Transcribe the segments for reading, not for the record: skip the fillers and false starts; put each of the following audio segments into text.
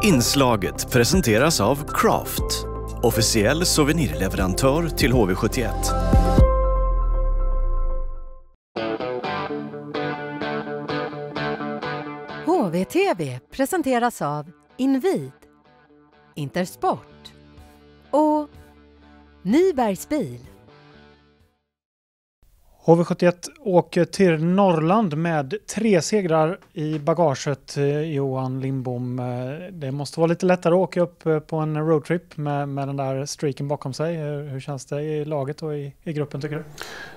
Inslaget presenteras av Craft, officiell souvenirleverantör till HV71. HVTV presenteras av Invid, Intersport och Nybergs bil. HV71 åker till Norrland med 3 segrar i bagaget, Johan Lindbom. Det måste vara lite lättare att åka upp på en roadtrip med den där streaken bakom sig. Hur känns det i laget och i gruppen, tycker du?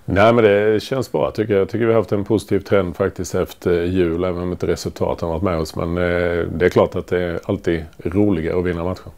Nej, men det känns bra. Jag tycker vi har haft en positiv trend faktiskt efter jul, även om inte resultaten har varit med oss. Men det är klart att det är alltid roligare att vinna matcher.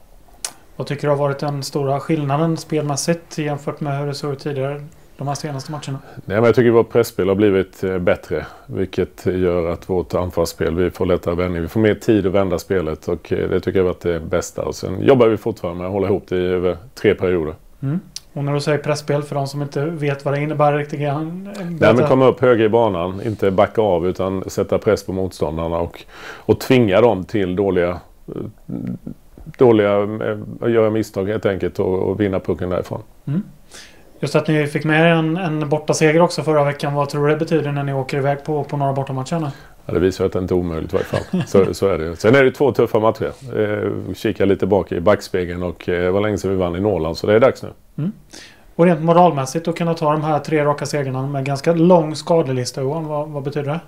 Vad tycker du har varit den stora skillnaden spelmässigt jämfört med hur det såg ut tidigare? De här senaste matcherna? Nej, men jag tycker vårt pressspel har blivit bättre. Vilket gör att vårt anfallsspel, vi får lättare vändning. Vi får mer tid att vända spelet och det tycker jag har varit det bästa. Och sen jobbar vi fortfarande med att hålla ihop det i över 3 perioder. Mm. Och när du säger pressspel, för de som inte vet vad det innebär riktigt grann? Nej, men komma upp högre i banan, inte backa av utan sätta press på motståndarna och tvinga dem till dåliga göra misstag helt enkelt och vinna pucken därifrån. Mm. Just att ni fick med en bortaseger också förra veckan. Vad tror du det betyder när ni åker iväg på några bortamatcherna? Ja, det visar att det inte är omöjligt i varje fall. Så är det. Sen är det 2 tuffa matcher. Kika lite bak i backspegeln och det var länge sedan vi vann i Norrland, så det är dags nu. Mm. Och rent moralmässigt att kunna ta de här 3 raka segrarna med ganska lång skadelista, Johan, vad betyder det?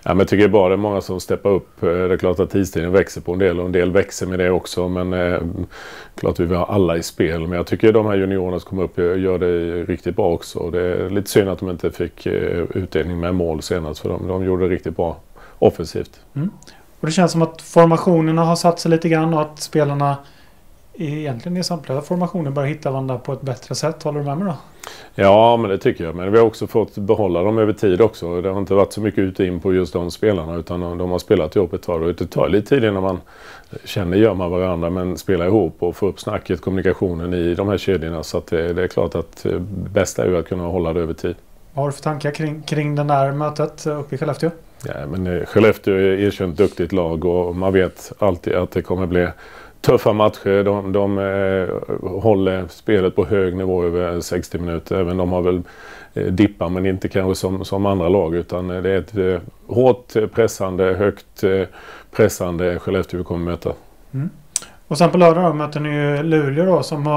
Ja, men jag tycker bara det är många som steppar upp. Det är klart att tidstiden växer på en del och en del växer med det också. Men klart vi har alla i spel. Men jag tycker de här juniorerna som kommer upp gör det riktigt bra också. Det är lite synd att de inte fick utdelning med mål senast, för de gjorde det riktigt bra offensivt. Mm. Och det känns som att formationerna har satt sig lite grann och att spelarna egentligen i samtliga formationer börjar hitta varandra på ett bättre sätt. Håller du med mig då? Ja, men det tycker jag. Men vi har också fått behålla dem över tid också. Det har inte varit så mycket ute in på just de spelarna, utan de har spelat ihop ett tag. Och det tar lite tid innan man känner gör man varandra, men spelar ihop och får upp snacket, kommunikationen i de här kedjorna. Så att det är klart att det bästa är ju att kunna hålla det över tid. Vad har du för tankar kring den där mötet uppe i Skellefteå? Ja, men Skellefteå är erkänt duktigt lag och man vet alltid att det kommer bli tuffa matcher. De håller spelet på hög nivå över 60 minuter. Även de har väl dippar, men inte kanske som andra lag, utan det är ett hårt pressande, högt pressande Skellefteå vi kommer möta. Mm. Och sen på lördag möter ni ju Luleå då, som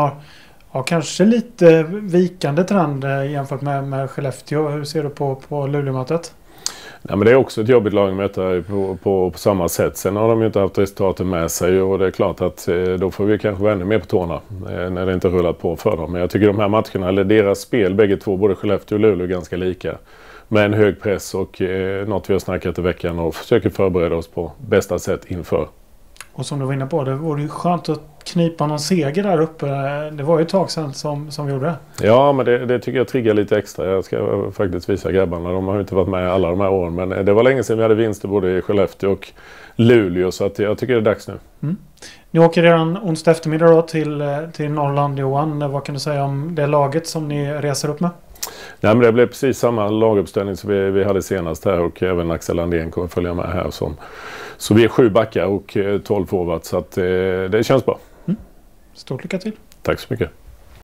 har kanske lite vikande trend jämfört med Skellefteå. Hur ser du på Luleå-mötet? Nej, men det är också ett jobbigt lag att möta på samma sätt. Sen har de ju inte haft resultaten med sig och det är klart att då får vi kanske vara ännu mer på tårna när det inte rullat på för dem. Men jag tycker de här matcherna, eller deras spel, bägge två, både Skellefteå och Luleå, är ganska lika. Med en hög press och något vi har snackat i veckan och försöker förbereda oss på bästa sätt inför. Och som du var inne på, det vore ju skönt att knipa någon seger där uppe. Det var ju ett tag sedan som vi gjorde det. Ja, men det tycker jag triggar lite extra. Jag ska faktiskt visa grabbarna. De har ju inte varit med alla de här åren. Men det var länge sedan vi hade vinster både i Skellefteå och Luleå. Så att jag tycker det är dags nu. Mm. Ni åker redan onsdag eftermiddag då till Norrland, Johan. Vad kan du säga om det laget som ni reser upp med? Nej, men det blev precis samma laguppställning som vi hade senast här, och även Axel Landén kommer följa med här. Så vi är 7 backar och 12 forwards, så att det känns bra. Mm. Stort lycka till. Tack så mycket.